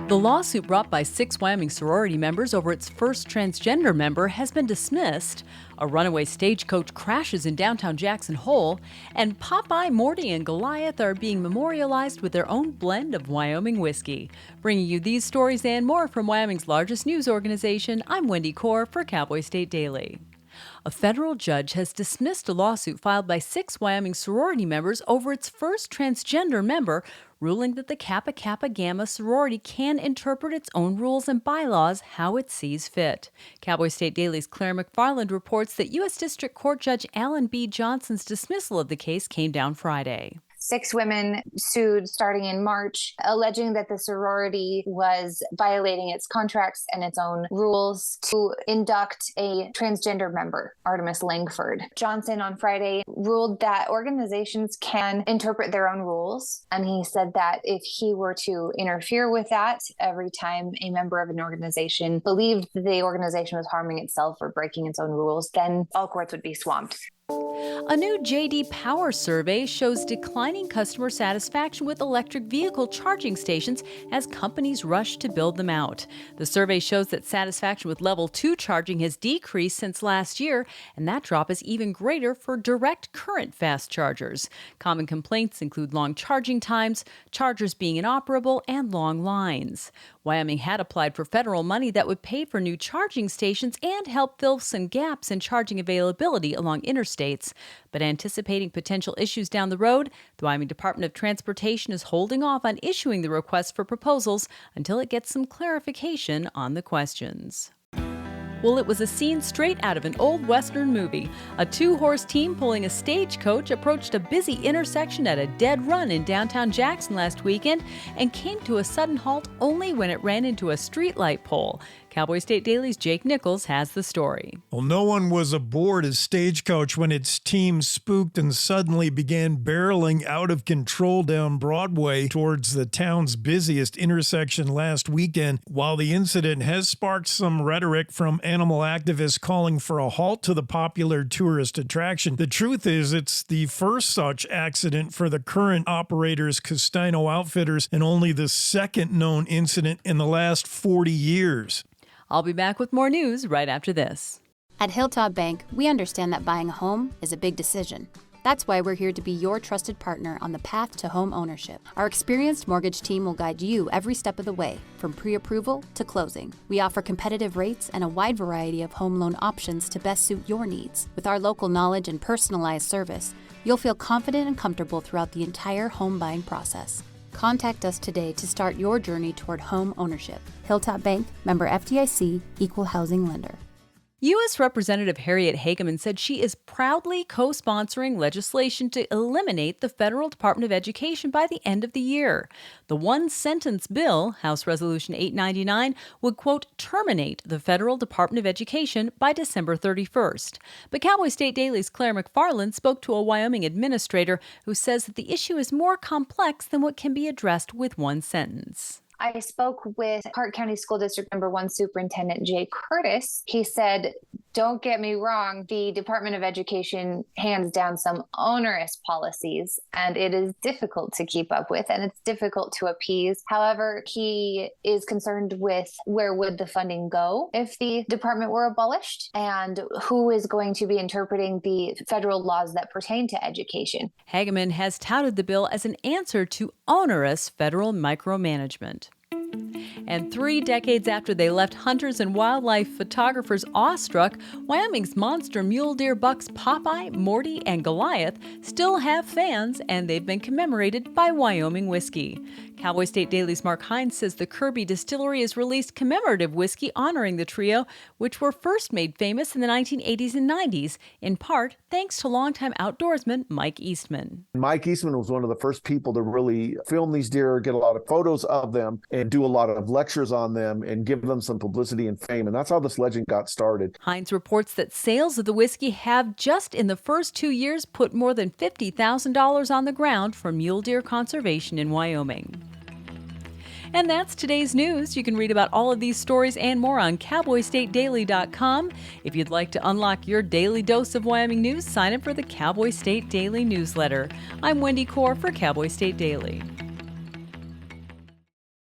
The lawsuit brought by 6 Wyoming sorority members over its first transgender member has been dismissed. A runaway stagecoach crashes in downtown Jackson Hole, and Popeye, Morty, and Goliath are being memorialized with their own blend of Wyoming whiskey. Bringing you these stories and more from Wyoming's largest news organization, I'm Wendy Corr for Cowboy State Daily. A federal judge has dismissed a lawsuit filed by 6 Wyoming sorority members over its first transgender member, ruling that the Kappa Kappa Gamma sorority can interpret its own rules and bylaws how it sees fit. Cowboy State Daily's Claire McFarland reports that U.S. District Court Judge Alan B. Johnson's dismissal of the case came down Friday. 6 women sued starting in March, alleging that the sorority was violating its contracts and its own rules to induct a transgender member, Artemis Langford. Johnson on Friday ruled that organizations can interpret their own rules. And he said that if he were to interfere with that every time a member of an organization believed the organization was harming itself or breaking its own rules, then all courts would be swamped. A new J.D. Power survey shows declining customer satisfaction with electric vehicle charging stations as companies rush to build them out. The survey shows that satisfaction with level 2 charging has decreased since last year, and that drop is even greater for direct current fast chargers. Common complaints include long charging times, chargers being inoperable, and long lines. Wyoming had applied for federal money that would pay for new charging stations and help fill some gaps in charging availability along interstates. But anticipating potential issues down the road, the Wyoming Department of Transportation is holding off on issuing the request for proposals until it gets some clarification on the questions. Well, it was a scene straight out of an old Western movie. A 2-horse team pulling a stagecoach approached a busy intersection at a dead run in downtown Jackson last weekend and came to a sudden halt only when it ran into a streetlight pole. Cowboy State Daily's Jake Nichols has the story. Well, no one was aboard a Stagecoach when its team spooked and suddenly began barreling out of control down Broadway towards the town's busiest intersection last weekend. While the incident has sparked some rhetoric from animal activists calling for a halt to the popular tourist attraction, the truth is it's the first such accident for the current operators, Castino Outfitters, and only the second known incident in the last 40 years. I'll be back with more news right after this. At Hilltop Bank, we understand that buying a home is a big decision. That's why we're here to be your trusted partner on the path to home ownership. Our experienced mortgage team will guide you every step of the way, from pre-approval to closing. We offer competitive rates and a wide variety of home loan options to best suit your needs. With our local knowledge and personalized service, you'll feel confident and comfortable throughout the entire home buying process. Contact us today to start your journey toward home ownership. Hilltop Bank, member FDIC, equal housing lender. U.S. Representative Harriet Hageman said she is proudly co-sponsoring legislation to eliminate the Federal Department of Education by the end of the year. The one-sentence bill, House Resolution 899, would, quote, terminate the Federal Department of Education by December 31st. But Cowboy State Daily's Claire McFarland spoke to a Wyoming administrator who says that the issue is more complex than what can be addressed with one sentence. I spoke with Park County School District Number 1 Superintendent Jay Curtis. He said, don't get me wrong, the Department of Education hands down some onerous policies, and it is difficult to keep up with, and it's difficult to appease. However, he is concerned with where would the funding go if the department were abolished, and who is going to be interpreting the federal laws that pertain to education. Hageman has touted the bill as an answer to onerous federal micromanagement. And 3 decades after they left hunters and wildlife photographers awestruck, Wyoming's monster mule deer bucks Popeye, Morty, and Goliath still have fans, and they've been commemorated by Wyoming whiskey. Cowboy State Daily's Mark Hines says the Kirby Distillery has released commemorative whiskey honoring the trio, which were first made famous in the 1980s and 90s, in part thanks to longtime outdoorsman Mike Eastman. Mike Eastman was one of the first people to really film these deer, get a lot of photos of them, and do a lot of lectures on them and give them some publicity and fame. And that's how this legend got started. Hines reports that sales of the whiskey have just in the first 2 years put more than $50,000 on the ground for mule deer conservation in Wyoming. And that's today's news. You can read about all of these stories and more on CowboyStateDaily.com. If you'd like to unlock your daily dose of Wyoming news, sign up for the Cowboy State Daily newsletter. I'm Wendy Corr for Cowboy State Daily.